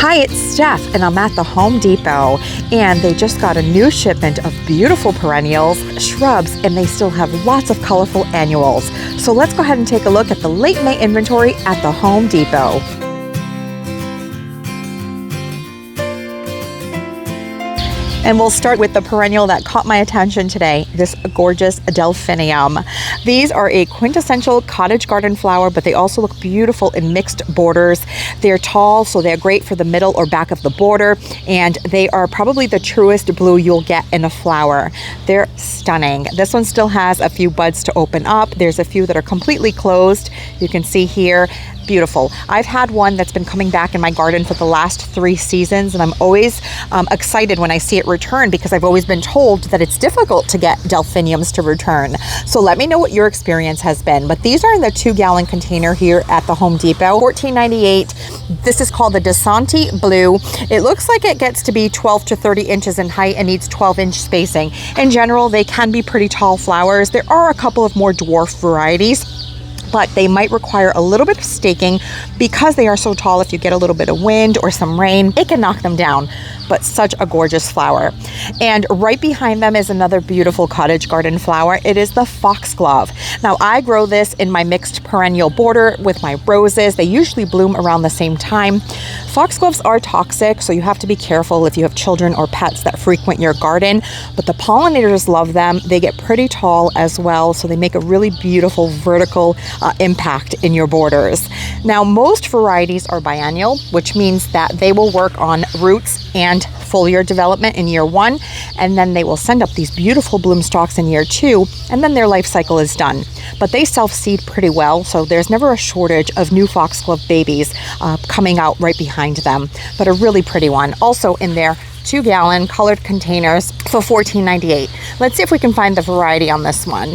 Hi, it's Steph, and I'm at the Home Depot, and they just got a new shipment of beautiful perennials, shrubs, and they still have lots of colorful annuals. So let's go ahead and take a look at the late May inventory at the Home Depot. And we'll start with the perennial that caught my attention today, this gorgeous delphinium. These are a quintessential cottage garden flower, but they also look beautiful in mixed borders. They're tall, so they're great for the middle or back of the border, and they are probably the truest blue you'll get in a flower. They're stunning. This one still has a few buds to open up. There's a few that are completely closed. You can see here. Beautiful. I've had one that's been coming back in my garden for the last 3 seasons, and I'm always excited when I see it return because I've always been told that it's difficult to get delphiniums to return. So let me know what your experience has been. But these are in the 2-gallon container here at the Home Depot, $14.98. This is called the Desante Blue. It looks like it gets to be 12 to 30 inches in height and needs 12-inch spacing. In general, they can be pretty tall flowers. There are a couple of more dwarf varieties, but they might require a little bit of staking because they are so tall. If you get a little bit of wind or some rain, it can knock them down. But such a gorgeous flower. And right behind them is another beautiful cottage garden flower. It is the foxglove. Now, I grow this in my mixed perennial border with my roses. They usually bloom around the same time. Foxgloves are toxic, so you have to be careful if you have children or pets that frequent your garden, but the pollinators love them. They get pretty tall as well, so they make a really beautiful vertical impact in your borders. Now, most varieties are biennial, which means that they will work on roots and foliar development in year 1, and then they will send up these beautiful bloom stalks in year 2, and then their life cycle is done. But they self-seed pretty well, so there's never a shortage of new foxglove babies coming out right behind them, but a really pretty one. Also in their 2-gallon colored containers for $14.98. Let's see if we can find the variety on this one.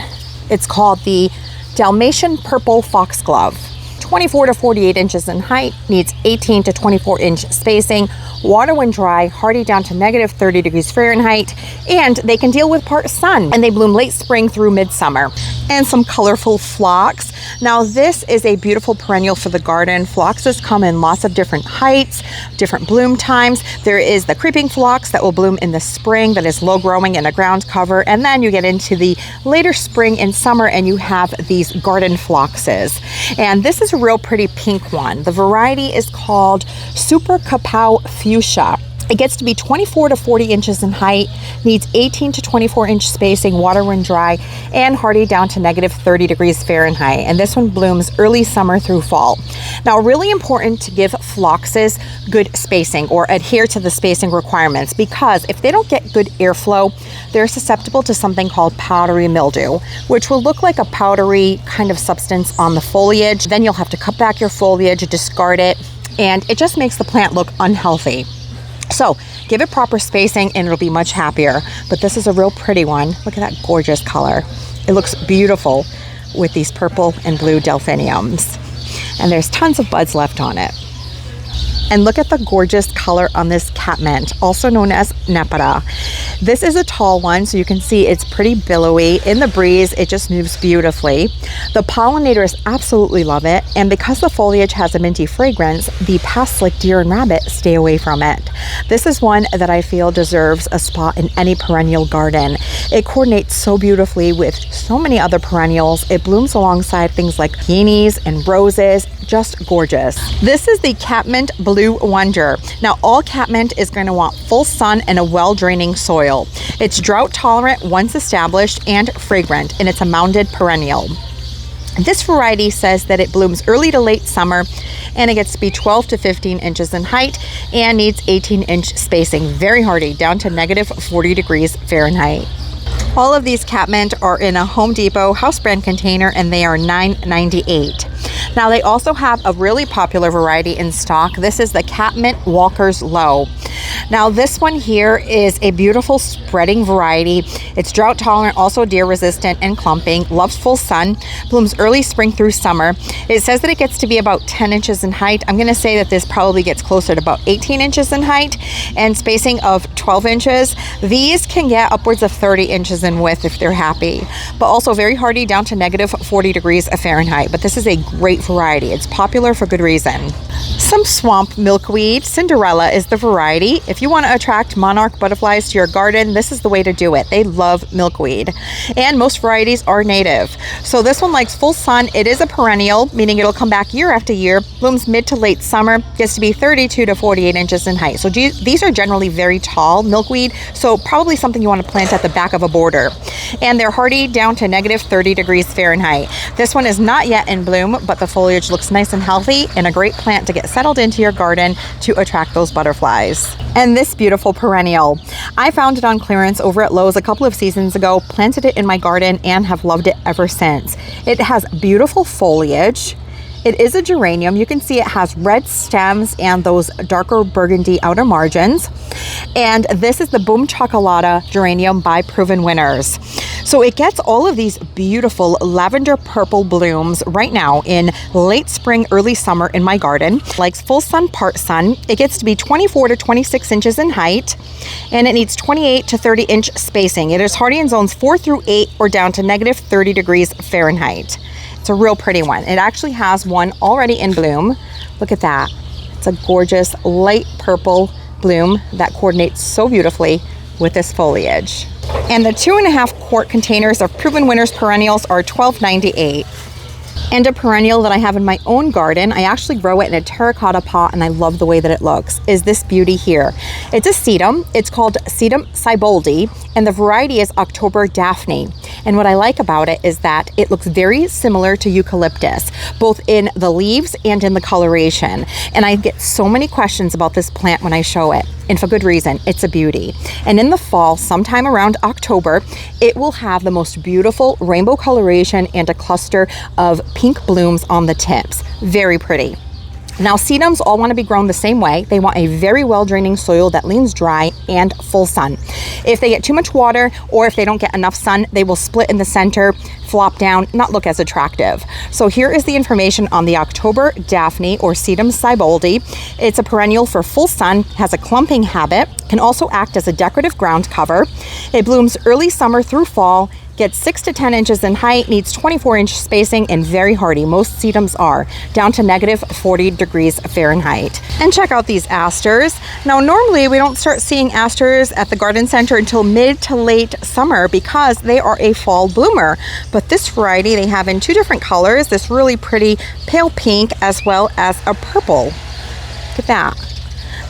It's called the Dalmatian Purple Foxglove. 24 to 48 inches in height, needs 18 to 24 inch spacing, water when dry, hardy down to negative 30 degrees Fahrenheit, and they can deal with part sun, and they bloom late spring through midsummer. And some colorful phlox. Now, this is a beautiful perennial for the garden. Phloxes come in lots of different heights, different bloom times. There is the creeping phlox that will bloom in the spring that is low growing in a ground cover, and then you get into the later spring and summer and you have these garden phloxes. And this is a real pretty pink one. The variety is called Super Kapow Fuchsia. It gets to be 24 to 40 inches in height, needs 18 to 24 inch spacing, water when dry, and hardy down to negative 30 degrees Fahrenheit. And this one blooms early summer through fall. Now, really important to give phloxes good spacing or adhere to the spacing requirements, because if they don't get good airflow, they're susceptible to something called powdery mildew, which will look like a powdery kind of substance on the foliage. Then you'll have to cut back your foliage, discard it, and it just makes the plant look unhealthy. So give it proper spacing and it'll be much happier. But this is a real pretty one. Look at that gorgeous color. It looks beautiful with these purple and blue delphiniums. And there's tons of buds left on it. And look at the gorgeous color on this catmint, also known as nepeta. This is a tall one, so you can see it's pretty billowy. In the breeze, it just moves beautifully. The pollinators absolutely love it, and because the foliage has a minty fragrance, the pests like deer and rabbit stay away from it. This is one that I feel deserves a spot in any perennial garden. It coordinates so beautifully with so many other perennials. It blooms alongside things like peonies and roses. Just gorgeous. This is the Catmint Blue Wonder. Now, all catmint is going to want full sun and a well-draining soil. It's drought tolerant once established and fragrant, and it's a mounded perennial. This variety says that it blooms early to late summer, and it gets to be 12 to 15 inches in height and needs 18-inch spacing. Very hardy, down to negative 40 degrees Fahrenheit. All of these catmint are in a Home Depot house brand container, and they are $9.98. Now, they also have a really popular variety in stock. This is the Catmint Walker's Low. Now this one here is a beautiful spreading variety. It's drought tolerant, also deer resistant and clumping, loves full sun, blooms early spring through summer. It says that it gets to be about 10 inches in height. I'm going to say that this probably gets closer to about 18 inches in height and spacing of 12 inches. These can get upwards of 30 inches in width if they're happy, but also very hardy down to negative 40 degrees Fahrenheit. But this is a great variety. It's popular for good reason. Some swamp milkweed. Cinderella is the variety. If you want to attract monarch butterflies to your garden, this is the way to do it. They love milkweed, and most varieties are native. So this one likes full sun. It is a perennial, meaning it'll come back year after year, blooms mid to late summer, gets to be 32 to 48 inches in height. So these are generally very tall milkweed, so probably something you want to plant at the back of a border. And they're hardy down to negative 30 degrees Fahrenheit. This one is not yet in bloom, but the foliage looks nice and healthy and a great plant to get settled into your garden to attract those butterflies. And this beautiful perennial, I found it on clearance over at Lowe's a couple of seasons ago, planted it in my garden and have loved it ever since. It has beautiful foliage. It is a geranium. You can see it has red stems and those darker burgundy outer margins. And this is the Boom Chocolata geranium by Proven Winners. So it gets all of these beautiful lavender purple blooms right now in late spring, early summer in my garden. Likes full sun, part sun. It gets to be 24 to 26 inches in height, and it needs 28 to 30 inch spacing. It is hardy in zones 4 through 8 or down to negative 30 degrees Fahrenheit. It's a real pretty one. It actually has one already in bloom. Look at that. It's a gorgeous light purple bloom that coordinates so beautifully with this foliage. And the 2.5 quart containers of Proven Winners perennials are $12.98. And a perennial that I have in my own garden, I actually grow it in a terracotta pot and I love the way that it looks, is this beauty here. It's a sedum. It's called Sedum Sieboldi, and the variety is October Daphne. And what I like about it is that it looks very similar to eucalyptus, both in the leaves and in the coloration. And I get so many questions about this plant when I show it, and for good reason. It's a beauty. And in the fall, sometime around October, it will have the most beautiful rainbow coloration and a cluster of pink blooms on the tips. Very pretty. Now, sedums all want to be grown the same way. They want a very well-draining soil that leans dry and full sun. If they get too much water or if they don't get enough sun, they will split in the center, flop down, not look as attractive. So here is the information on the October Daphne or Sedum Sieboldi. It's a perennial for full sun, has a clumping habit, can also act as a decorative ground cover. It blooms early summer through fall, gets 6 to 10 inches in height, needs 24 inch spacing, and very hardy. Most sedums are down to negative 40 degrees Fahrenheit. And check out these asters. Now, normally we don't start seeing asters at the garden center until mid to late summer because they are a fall bloomer. But this variety they have in 2 different colors, this really pretty pale pink as well as a purple. Look at that.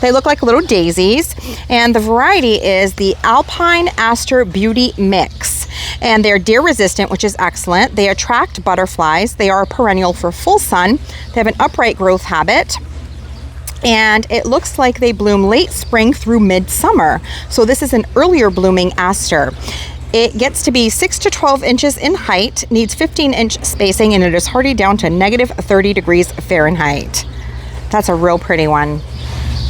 They look like little daisies, and the variety is the Alpine Aster Beauty Mix. And they're deer resistant, which is excellent. They attract butterflies. They are a perennial for full sun. They have an upright growth habit. And it looks like they bloom late spring through midsummer. So this is an earlier blooming aster. It gets to be 6 to 12 inches in height, needs 15 inch spacing, and it is hardy down to negative 30 degrees Fahrenheit. That's a real pretty one.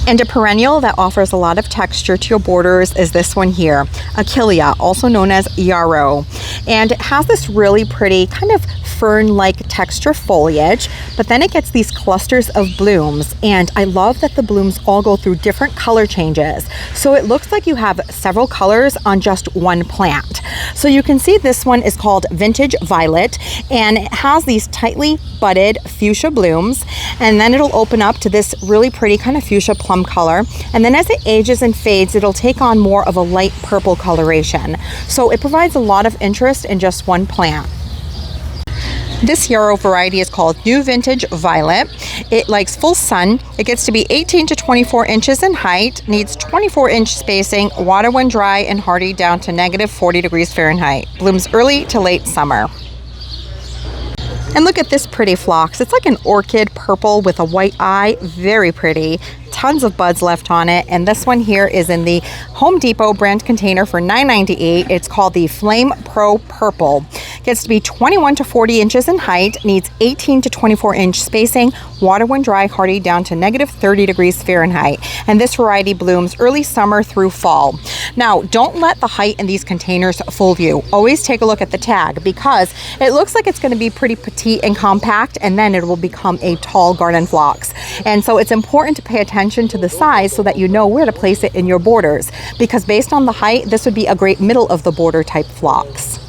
And a perennial that offers a lot of texture to your borders is this one here, Achillea, also known as yarrow. And it has this really pretty kind of fern-like texture foliage, but then it gets these clusters of blooms. And I love that the blooms all go through different color changes. So it looks like you have several colors on just one plant. So you can see this one is called Vintage Violet, and it has these tightly budded fuchsia blooms, and then it'll open up to this really pretty kind of fuchsia plum color. And then as it ages and fades, it'll take on more of a light purple coloration. So it provides a lot of interest in just one plant. This yarrow variety is called New Vintage Violet. It likes full sun. It gets to be 18 to 24 inches in height, needs 24 inch spacing, water when dry, and hardy down to negative 40 degrees Fahrenheit. Blooms early to late summer. And look at this pretty phlox. It's like an orchid purple with a white eye. Very pretty. Tons of buds left on it. And this one here is in the Home Depot brand container for $9.98. It's called the Flame Pro Purple. Gets to be 21 to 40 inches in height, needs 18 to 24 inch spacing, water when dry, hardy down to negative 30 degrees Fahrenheit. And this variety blooms early summer through fall. Now, don't let the height in these containers fool you. Always take a look at the tag because it looks like it's going to be pretty petite and compact, and then it will become a tall garden phlox. And so it's important to pay attention to the size so that you know where to place it in your borders, because based on the height, this would be a great middle of the border type phlox.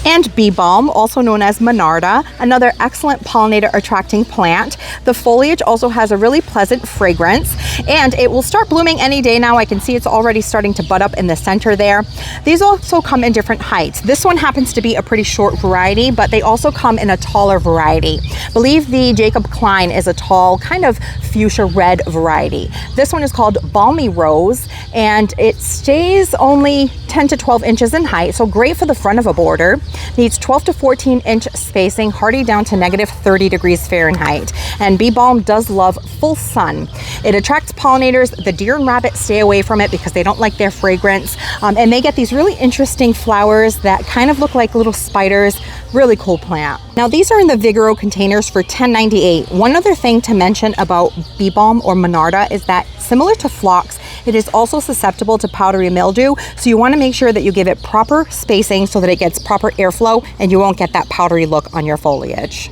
And bee balm, also known as Monarda, another excellent pollinator attracting plant. The foliage also has a really pleasant fragrance, and it will start blooming any day now. I can see it's already starting to bud up in the center there. These also come in different heights. This one happens to be a pretty short variety, but they also come in a taller variety. I believe the Jacob Klein is a tall, kind of fuchsia red variety. This one is called Balmy Rose, and it stays only 10 to 12 inches in height, so great for the front of a border. Needs 12 to 14 inch spacing, hardy down to negative 30 degrees Fahrenheit. And bee balm does love full sun. It attracts pollinators. The deer and rabbits stay away from it because they don't like their fragrance. And they get these really interesting flowers that kind of look like little spiders. Really cool plant. Now these are in the Vigoro containers for $10.98. One other thing to mention about bee balm or Monarda is that similar to phlox, it is also susceptible to powdery mildew, so you want to make sure that you give it proper spacing so that it gets proper airflow and you won't get that powdery look on your foliage.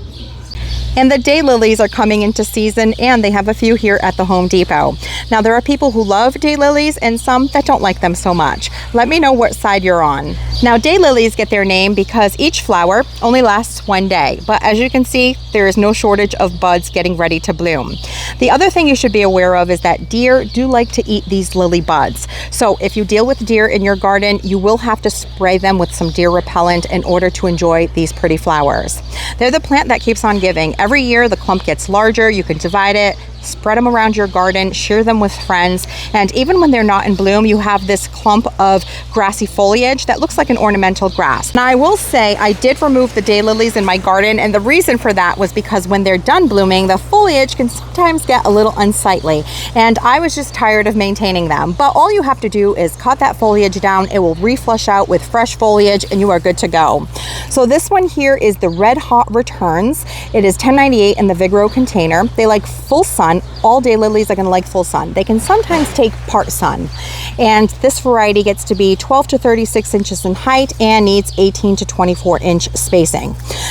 And the daylilies are coming into season, and they have a few here at the Home Depot. Now there are people who love daylilies and some that don't like them so much. Let me know what side you're on. Now daylilies get their name because each flower only lasts one day, but as you can see, there is no shortage of buds getting ready to bloom. The other thing you should be aware of is that deer do like to eat these lily buds. So if you deal with deer in your garden, you will have to spray them with some deer repellent in order to enjoy these pretty flowers. They're the plant that keeps on giving. Every year the clump gets larger. You can divide it, spread them around your garden, share them with friends, and even when they're not in bloom, you have this clump of grassy foliage that looks like an ornamental grass. Now I will say I did remove the daylilies in my garden, and the reason for that was because when they're done blooming, the foliage can sometimes get a little unsightly, and I was just tired of maintaining them. But all you have to do is cut that foliage down. It will reflush out with fresh foliage and you are good to go. So this one here is the Red Hot Returns. It is $10.98 in the Vigoro container. They like full sun. All daylilies are going to like full sun. They can sometimes take part sun. And this variety gets to be 12 to 36 inches in height and needs 18 to 24 inch spacing.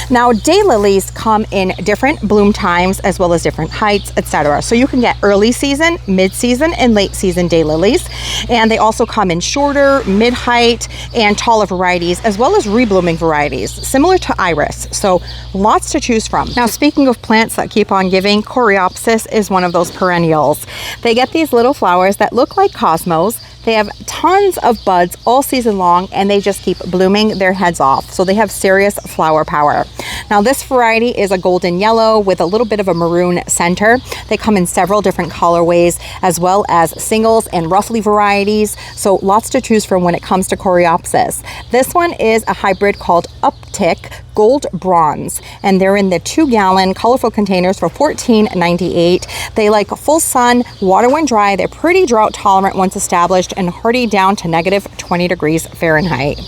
Now daylilies come in different bloom times as well as different heights, etc. So you can get early season, mid-season, and late season daylilies. And they also come in shorter, mid-height, and taller varieties, as well as reblooming varieties, similar to iris. So lots to choose from. Now speaking of plants that keep on giving, Coreopsis is one of those perennials. They get these little flowers that look like cosmos. They have tons of buds all season long, and they just keep blooming their heads off. So they have serious flower power. Now this variety is a golden yellow with a little bit of a maroon center. They come in several different colorways, as well as singles and roughly varieties. So lots to choose from when it comes to Coreopsis. This one is a hybrid called Uptick Gold Bronze, and they're in the 2-gallon colorful containers for $14.98. They like full sun, water when dry. They're pretty drought tolerant once established, and hardy down to negative 20 degrees Fahrenheit.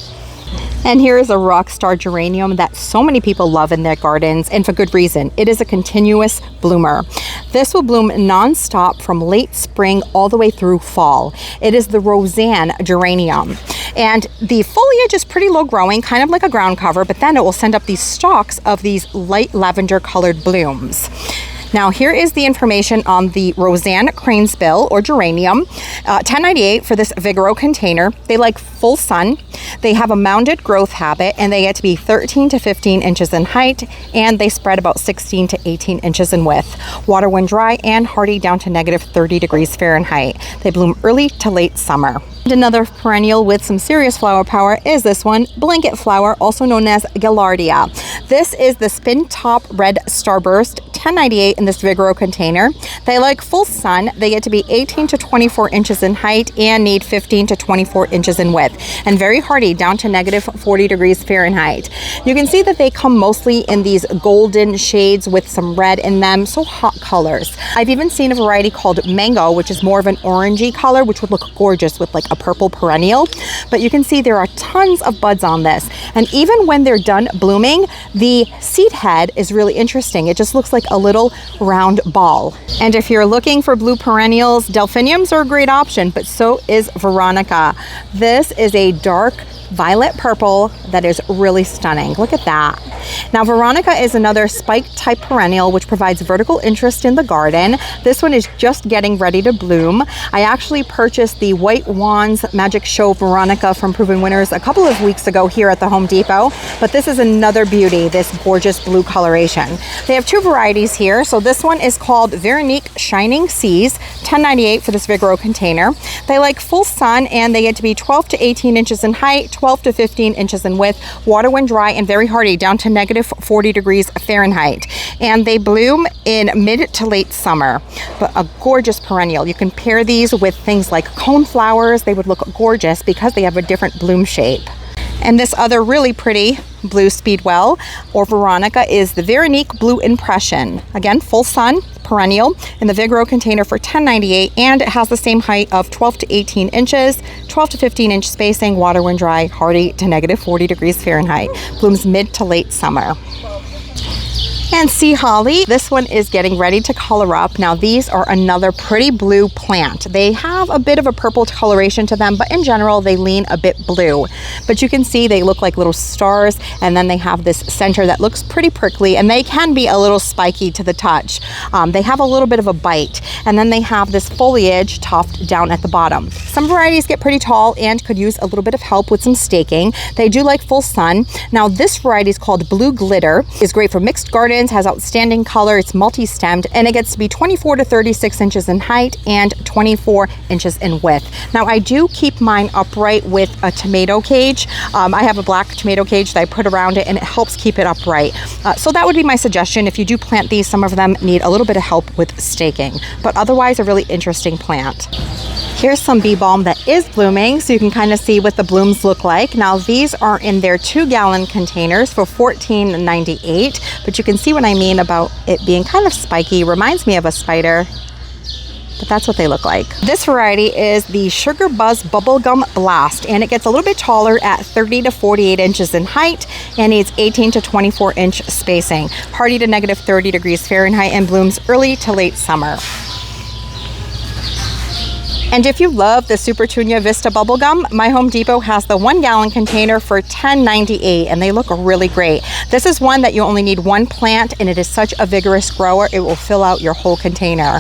And here is a rock star geranium that so many people love in their gardens, and for good reason. It is a continuous bloomer. This will bloom non-stop from late spring all the way through fall. It is the Roseanne geranium. And the foliage is pretty low growing, kind of like a ground cover, but then it will send up these stalks of these light lavender colored blooms. Now here is the information on the Roseanne cranesbill or geranium. $10.98 for this Vigoro container. They like full sun. They have a mounded growth habit, and they get to be 13 to 15 inches in height, and they spread about 16 to 18 inches in width. Water when dry and hardy down to negative 30 degrees Fahrenheit. They bloom early to late summer. And another perennial with some serious flower power is this one, blanket flower, also known as Gaillardia. This is the spin top red starburst, $10.98 in this Vigoro container. They like full sun. They get to be 18 to 24 inches in height and need 15 to 24 inches in width, and very hardy, down to negative 40 degrees Fahrenheit. You can see that they come mostly in these golden shades with some red in them, so hot colors. I've even seen a variety called Mango, which is more of an orangey color, which would look gorgeous with like a purple perennial. But you can see there are tons of buds on this, and even when they're done blooming, the seed head is really interesting. It just looks like a little round ball. And if you're looking for blue perennials, delphiniums are a great option, but so is Veronica. This is a dark violet purple that is really stunning. Look at that. Now, Veronica is another spike type perennial which provides vertical interest in the garden. This one is just getting ready to bloom. I actually purchased the White Wands Magic Show Veronica from Proven Winners a couple of weeks ago here at the Home Depot, but this is another beauty, this gorgeous blue coloration. They have two varieties here. So this one is called Veronique Shining Seas, $10.98 for this Vigoro container. They like full sun, and they get to be 12 to 18 inches in height, 12 to 15 inches in width, water when dry, and very hardy, down to negative 40 degrees Fahrenheit. And they bloom in mid to late summer, but a gorgeous perennial. You can pair these with things like cone flowers. They would look gorgeous because they have a different bloom shape. And this other really pretty blue speedwell or Veronica is the Veronique Blue Impression. Again, full sun, perennial, in the Vigoro container for $10.98, and it has the same height of 12 to 18 inches, 12 to 15 inch spacing, water when dry, hardy to negative 40 degrees Fahrenheit. Blooms mid to late summer. And Sea Holly, this one is getting ready to color up. Now, these are another pretty blue plant. They have a bit of a purple coloration to them, but in general, they lean a bit blue. But you can see they look like little stars, and then they have this center that looks pretty prickly, and they can be a little spiky to the touch. They have a little bit of a bite, and then they have this foliage tufted down at the bottom. Some varieties get pretty tall and could use a little bit of help with some staking. They do like full sun. Now, this variety is called Blue Glitter. It's great for mixed gardens, has outstanding color, it's multi-stemmed, and it gets to be 24 to 36 inches in height and 24 inches in width. Now, I do keep mine upright with a tomato cage. I have a black tomato cage that I put around it, and it helps keep it upright. So that would be my suggestion. If you do plant these, some of them need a little bit of help with staking, but otherwise a really interesting plant. Here's some bee balm that is blooming, so you can kind of see what the blooms look like. Now, these are in their 2-gallon containers for $14.98, but you can see what I mean about it being kind of spiky. Reminds me of a spider, but that's what they look like. This variety is the Sugar Buzz Bubblegum Blast, and it gets a little bit taller at 30 to 48 inches in height and needs 18 to 24 inch spacing. Hardy to negative 30 degrees Fahrenheit and blooms early to late summer. And if you love the Supertunia Vista bubblegum, my Home Depot has the 1-gallon container for $10.98, and they look really great. This is one that you only need one plant, and it is such a vigorous grower, it will fill out your whole container.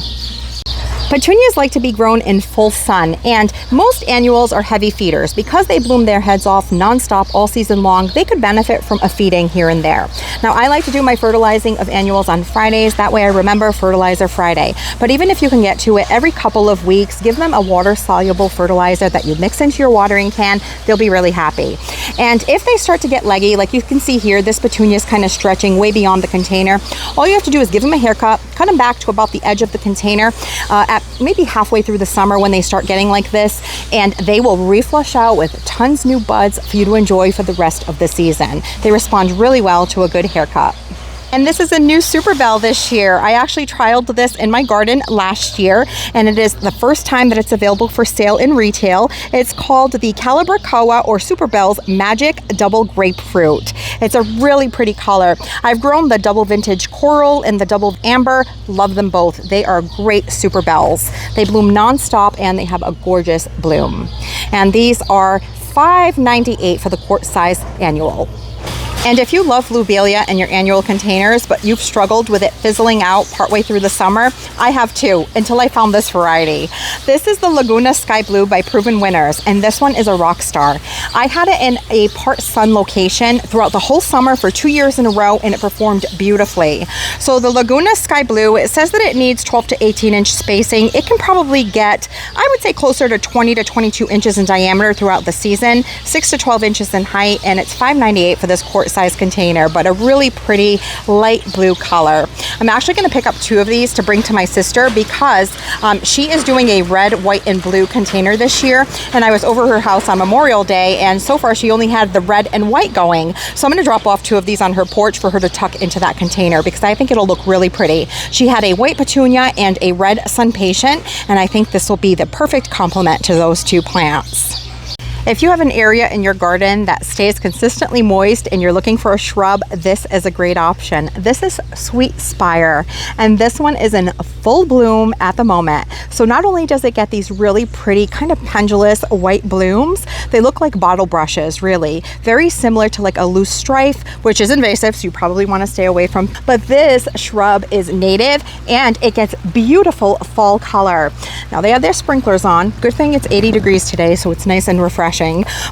Petunias like to be grown in full sun, and most annuals are heavy feeders. Because they bloom their heads off nonstop all season long, they could benefit from a feeding here and there. Now, I like to do my fertilizing of annuals on Fridays. That way I remember Fertilizer Friday. But even if you can get to it every couple of weeks, give them a water-soluble fertilizer that you mix into your watering can. They'll be really happy. And if they start to get leggy, like you can see here, this petunia is kind of stretching way beyond the container. All you have to do is give them a haircut, cut them back to about the edge of the container at maybe halfway through the summer when they start getting like this, and they will reflush out with tons new buds for you to enjoy for the rest of the season. They respond really well to a good haircut. And this is a new Super Bell this year. I actually trialed this in my garden last year, and it is the first time that it's available for sale in retail. It's called the Calabricoa or Super Bell's Magic Double Grapefruit. It's a really pretty color. I've grown the double vintage coral and the double amber. Love them both. They are great Super Bells. They bloom nonstop and they have a gorgeous bloom. And these are $5.98 for the quart size annual. And if you love lobelia in your annual containers, but you've struggled with it fizzling out partway through the summer, I have too, until I found this variety. This is the Laguna Sky Blue by Proven Winners, and this one is a rock star. I had it in a part sun location throughout the whole summer for 2 years in a row, and it performed beautifully. So the Laguna Sky Blue, it says that it needs 12 to 18 inch spacing. It can probably get, I would say, closer to 20 to 22 inches in diameter throughout the season, 6 to 12 inches in height, and it's $5.98 for this quart size container, but a really pretty light blue color. I'm actually going to pick up 2 of these to bring to my sister because she is doing a red, white, and blue container this year, and I was over her house on Memorial Day, and so far she only had the red and white going. So I'm going to drop off 2 of these on her porch for her to tuck into that container because I think it'll look really pretty. She had a white petunia and a red sun patient, and I think this will be the perfect complement to those 2 plants. If you have an area in your garden that stays consistently moist and you're looking for a shrub, this is a great option. This is Sweet Spire, and this one is in full bloom at the moment. So not only does it get these really pretty kind of pendulous white blooms, they look like bottle brushes, really. Very similar to like a loose strife, which is invasive, so you probably want to stay away from. But this shrub is native and it gets beautiful fall color. Now they have their sprinklers on. Good thing it's 80 degrees today, so it's nice and refreshing.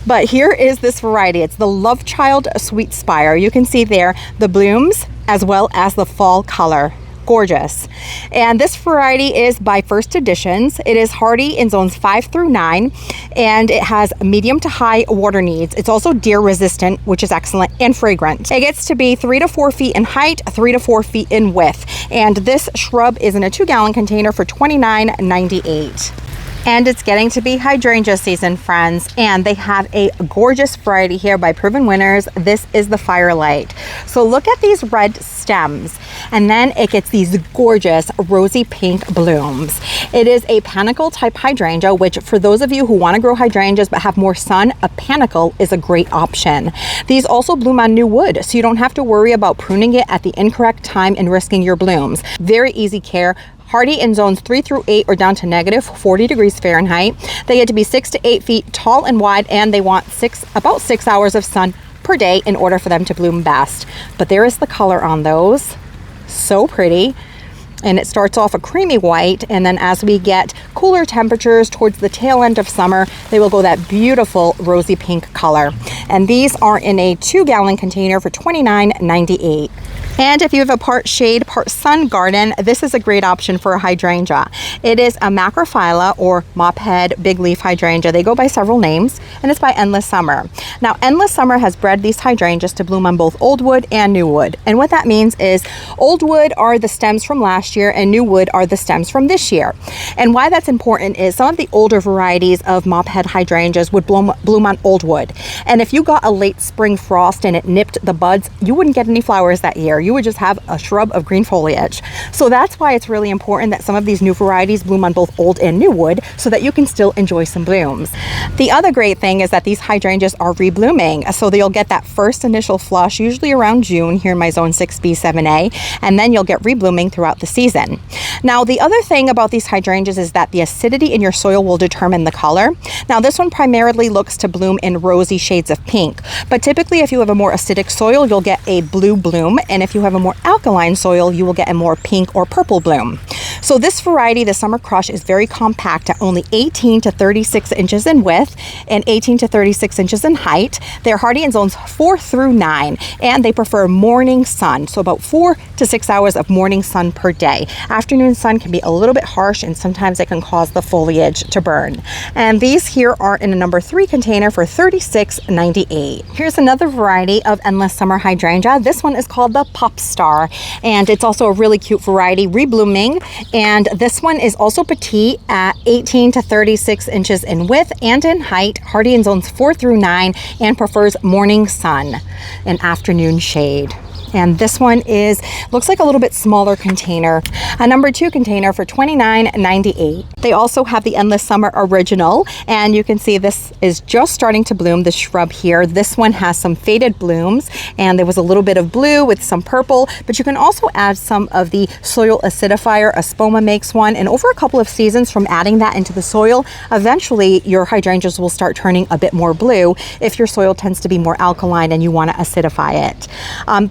But here is this variety. It's the Love Child Sweet Spire. You can see there the blooms as well as the fall color. Gorgeous. And this variety is by First Editions. It is hardy in zones 5 through 9, and it has medium to high water needs. It's also deer resistant, which is excellent, and fragrant. It gets to be 3 to 4 feet in height, 3 to 4 feet in width. And this shrub is in a 2-gallon container for $29.98. And it's getting to be hydrangea season, friends, and they have a gorgeous variety here by Proven Winners. This is the Firelight. So look at these red stems, and then it gets these gorgeous rosy pink blooms. It is a panicle type hydrangea, which for those of you who want to grow hydrangeas but have more sun, a panicle is a great option. These also bloom on new wood, so you don't have to worry about pruning it at the incorrect time and risking your blooms. Very easy care. Hardy in zones 3 through 8 or down to negative 40 degrees Fahrenheit. They get to be 6 to 8 feet tall and wide, and they want about 6 hours of sun per day in order for them to bloom best. But there is the color on those. So pretty. And it starts off a creamy white, and then as we get cooler temperatures towards the tail end of summer, they will go that beautiful rosy pink color. And these are in a 2-gallon container for $29.98. And if you have a part shade, part sun garden, this is a great option for a hydrangea. It is a macrophylla or mophead big leaf hydrangea. They go by several names, and it's by Endless Summer. Now, Endless Summer has bred these hydrangeas to bloom on both old wood and new wood. And what that means is old wood are the stems from last year and new wood are the stems from this year. And why that's important is some of the older varieties of mophead hydrangeas would bloom on old wood. And if you got a late spring frost and it nipped the buds, you wouldn't get any flowers that year. You would just have a shrub of green foliage. So that's why it's really important that some of these new varieties bloom on both old and new wood so that you can still enjoy some blooms. The other great thing is that these hydrangeas are reblooming. So you'll get that first initial flush usually around June here in my zone 6B, 7A, and then you'll get reblooming throughout the season. Now, the other thing about these hydrangeas is that the acidity in your soil will determine the color. Now, this one primarily looks to bloom in rosy shades of pink, but typically if you have a more acidic soil, you'll get a blue bloom, and if you have a more alkaline soil, you will get a more pink or purple bloom. So this variety, the Summer Crush, is very compact at only 18 to 36 inches in width and 18 to 36 inches in height. They're hardy in zones 4 through 9, and they prefer morning sun, so about 4 to 6 hours of morning sun per day. Afternoon sun can be a little bit harsh, and sometimes it can cause the foliage to burn. And these here are in a number 3 container for $36.98. Here's another variety of Endless Summer hydrangea. This one is called the Pop Star, and it's also a really cute variety, reblooming. And this one is also petite at 18 to 36 inches in width and in height, hardy in zones 4 through 9, and prefers morning sun and afternoon shade. And this one looks like a little bit smaller container, a number 2 container for $29.98. They also have the Endless Summer Original, and you can see this is just starting to bloom, the shrub here. This one has some faded blooms, and there was a little bit of blue with some purple, but you can also add some of the soil acidifier. Espoma makes one, and over a couple of seasons from adding that into the soil, eventually your hydrangeas will start turning a bit more blue if your soil tends to be more alkaline and you want to acidify it.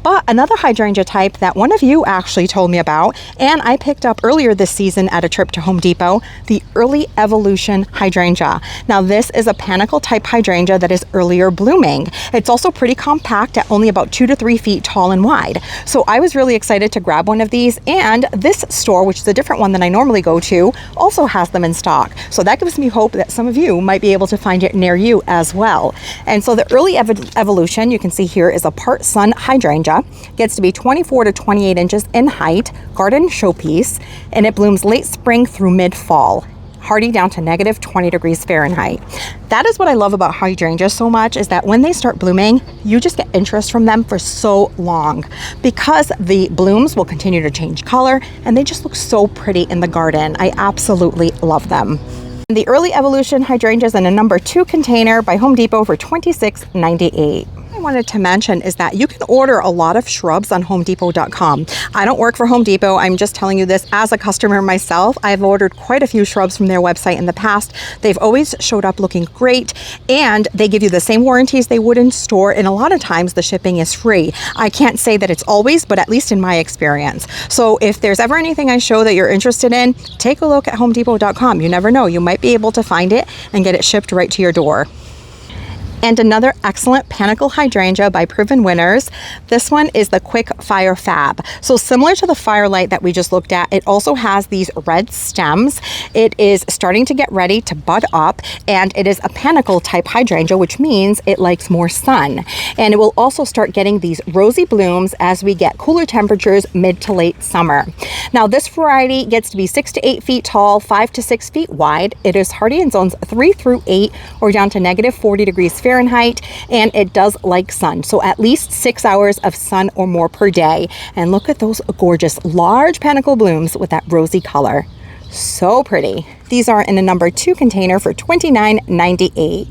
But another hydrangea type that one of you actually told me about, and I picked up earlier this season at a trip to Home Depot, the Early Evolution hydrangea. Now this is a panicle type hydrangea that is earlier blooming. It's also pretty compact at only about 2 to 3 feet tall and wide. So I was really excited to grab one of these, and this store, which is a different one than I normally go to, also has them in stock. So that gives me hope that some of you might be able to find it near you as well. And so the Early Evolution, you can see here, is a part sun hydrangea. Gets to be 24 to 28 inches in height, garden showpiece, and it blooms late spring through mid-fall. Hardy down to negative 20 degrees Fahrenheit. That is what I love about hydrangeas so much, is that when they start blooming, you just get interest from them for so long because the blooms will continue to change color and they just look so pretty in the garden. I absolutely love them. The Early Evolution hydrangeas in a number 2 container by Home Depot for $26.98. I wanted to mention is that you can order a lot of shrubs on homedepot.com. I don't work for Home Depot. I'm just telling you this as a customer myself. I've ordered quite a few shrubs from their website in the past. They've always showed up looking great, and they give you the same warranties they would in store, and a lot of times the shipping is free. I can't say that it's always, but at least in my experience. So if there's ever anything I show that you're interested in, take a look at homedepot.com. You never know, you might be able to find it and get it shipped right to your door. And another excellent panicle hydrangea by Proven Winners. This one is the Quick Fire Fab. So similar to the Firelight that we just looked at, it also has these red stems. It is starting to get ready to bud up, and it is a panicle type hydrangea, which means it likes more sun. And it will also start getting these rosy blooms as we get cooler temperatures mid to late summer. Now this variety gets to be 6 to 8 feet tall, 5 to 6 feet wide. It is hardy in zones 3 through 8 or down to negative 40 degrees Fahrenheit, and it does like sun, so at least 6 hours of sun or more per day. And look at those gorgeous large panicle blooms with that rosy color. So pretty. These are in a number 2 container for $29.98.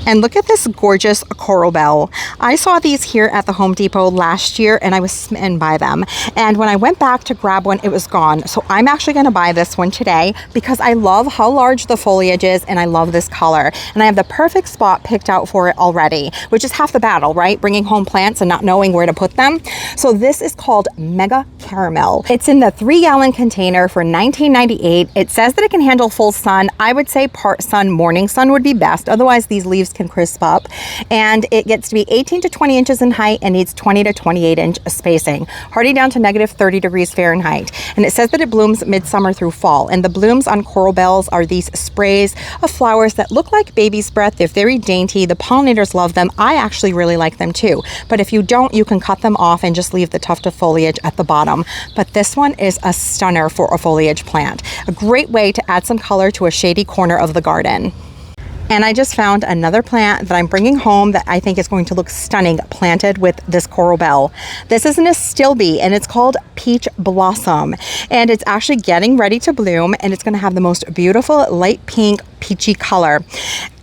And look at this gorgeous coral bell. I saw these here at the Home Depot last year and I was smitten by them. And when I went back to grab one, it was gone. So I'm actually going to buy this one today because I love how large the foliage is and I love this color. And I have the perfect spot picked out for it already, which is half the battle, right? Bringing home plants and not knowing where to put them. So this is called Mega Caramel. It's in the 3-gallon container for $19.98. It says that it can handle full sun. I would say part sun, morning sun would be best. Otherwise, these leaves can crisp up, and it gets to be 18 to 20 inches in height and needs 20 to 28 inch spacing, hardy down to negative 30 degrees Fahrenheit. And it says that it blooms midsummer through fall, and the blooms on coral bells are these sprays of flowers that look like baby's breath. They're very dainty. The pollinators love them. I actually really like them too, but if you don't, you can cut them off and just leave the tuft of foliage at the bottom. But this one is a stunner for a foliage plant, a great way to add some color to a shady corner of the garden. And I just found another plant that I'm bringing home that I think is going to look stunning planted with this coral bell. This is an astilbe and it's called Peach Blossom. And it's actually getting ready to bloom, and it's going to have the most beautiful light pink peachy color.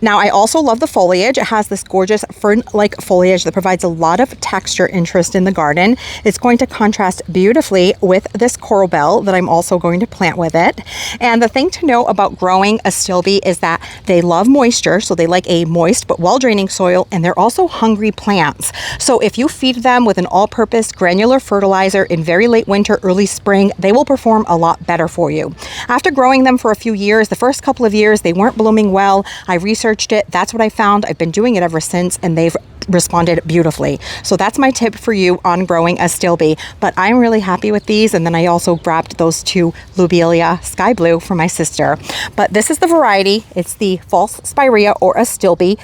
Now, I also love the foliage. It has this gorgeous fern-like foliage that provides a lot of texture interest in the garden. It's going to contrast beautifully with this coral bell that I'm also going to plant with it. And the thing to know about growing astilbe is that they love moisture, so they like a moist but well-draining soil, and they're also hungry plants. So if you feed them with an all-purpose granular fertilizer in very late winter, early spring, they will perform a lot better for you. After growing them for a few years, the first couple of years, they weren't blooming well. I researched it. That's what I found. I've been doing it ever since, and they've responded beautifully. So that's my tip for you on growing astilbe. But I'm really happy with these. And then I also grabbed those 2 lobelia sky blue for my sister. But this is the variety. It's the false spirea or astilbe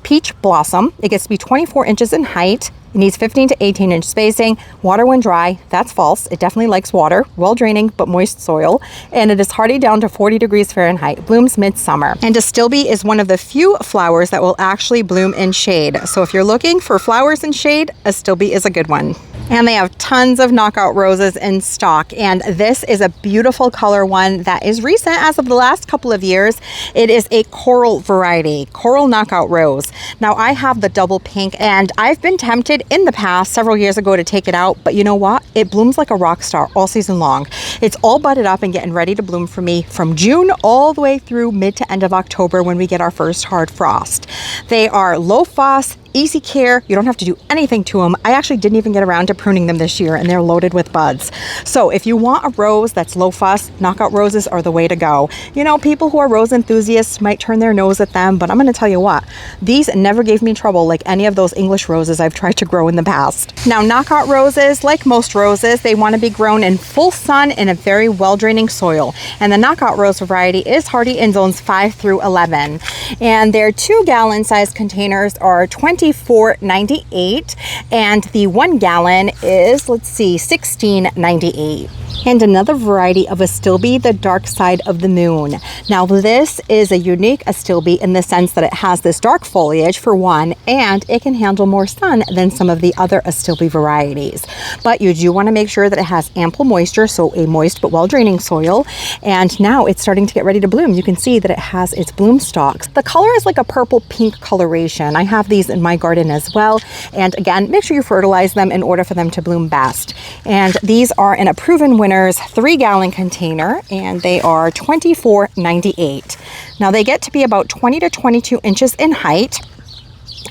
Peach Blossom. It gets to be 24 inches in height. It needs 15 to 18 inch spacing, water when dry. That's false. It definitely likes water, well draining but moist soil, and it is hardy down to 40 degrees Fahrenheit. Blooms midsummer. And astilbe is one of the few flowers that will actually bloom in shade. So if you're looking for flowers in shade, astilbe is a good one. And they have tons of knockout roses in stock. And this is a beautiful color one that is recent as of the last couple of years. It is a coral variety, coral knockout rose. Now I have the double pink, and I've been tempted in the past several years ago to take it out, but you know what? It blooms like a rock star all season long. It's all budded up and getting ready to bloom for me from June all the way through mid to end of October when we get our first hard frost. They are low fuss, easy care. You don't have to do anything to them. I actually didn't even get around to pruning them this year, and they're loaded with buds. So if you want a rose that's low fuss, knockout roses are the way to go. You know, people who are rose enthusiasts might turn their nose at them, but I'm going to tell you what, these never gave me trouble like any of those English roses I've tried to grow in the past. Now, knockout roses, like most roses, they want to be grown in full sun in a very well-draining soil. And the knockout rose variety is hardy in zones 5 through 11. And their 2-gallon size containers are $24.98, and the 1-gallon is, let's see, $16.98. And another variety of astilbe, the dark side of the moon. Now, this is a unique astilbe in the sense that it has this dark foliage for one, and it can handle more sun than some of the other astilbe varieties. But you do want to make sure that it has ample moisture, so a moist but well-draining soil. And now it's starting to get ready to bloom. You can see that it has its bloom stalks. The color is like a purple-pink coloration. I have these in my garden as well. And again, make sure you fertilize them in order for them to bloom best. And these are in a Proven Winners 3-gallon container, and they are $24.98. Now, they get to be about 20 to 22 inches in height,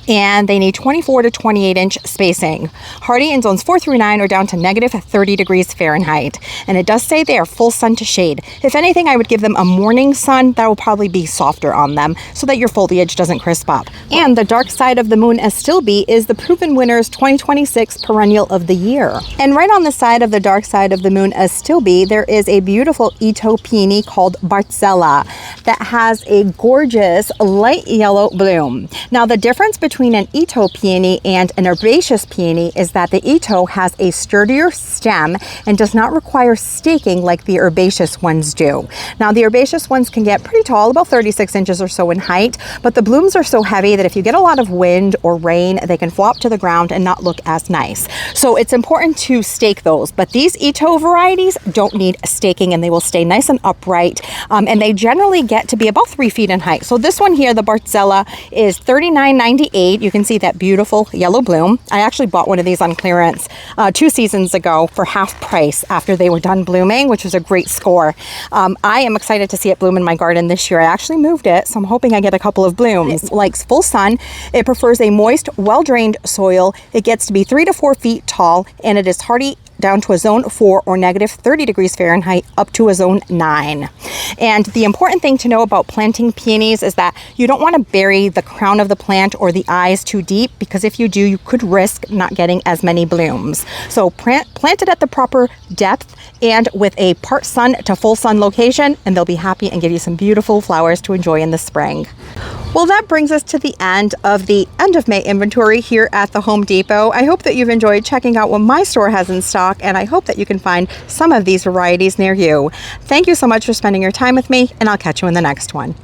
and they need 24 to 28 inch spacing. Hardy in zones 4 through 9 or down to negative 30 degrees Fahrenheit. And it does say they are full sun to shade. If anything, I would give them a morning sun. That will probably be softer on them so that your foliage doesn't crisp up. And the dark side of the moon astilbe is the Proven Winners 2026 Perennial of the Year. And right on the side of the dark side of the moon astilbe, there is a beautiful Ito peony called Bartzella that has a gorgeous light yellow bloom. Now, the difference between an Ito peony and an herbaceous peony is that the Ito has a sturdier stem and does not require staking like the herbaceous ones do. Now, the herbaceous ones can get pretty tall, about 36 inches or so in height, but the blooms are so heavy that if you get a lot of wind or rain, they can flop to the ground and not look as nice. So it's important to stake those, but these Ito varieties don't need staking, and they will stay nice and upright, and they generally get to be about 3 feet in height. So this one here, the Bartzella, is $39.98. You can see that beautiful yellow bloom. I actually bought one of these on clearance 2 seasons ago for half price after they were done blooming, which was a great score. I am excited to see it bloom in my garden this year. I actually moved it, so I'm hoping I get a couple of blooms. It likes full sun. It prefers a moist, well-drained soil. It gets to be 3 to 4 feet tall, and it is hardy down to a zone 4 or negative 30 degrees Fahrenheit up to a zone 9. And the important thing to know about planting peonies is that you don't want to bury the crown of the plant or the eyes too deep, because if you do, you could risk not getting as many blooms. So plant it at the proper depth and with a part sun to full sun location, and they'll be happy and give you some beautiful flowers to enjoy in the spring. Well, that brings us to the end of May inventory here at the Home Depot. I hope that you've enjoyed checking out what my store has in stock, and I hope that you can find some of these varieties near you. Thank you so much for spending your time with me, and I'll catch you in the next one.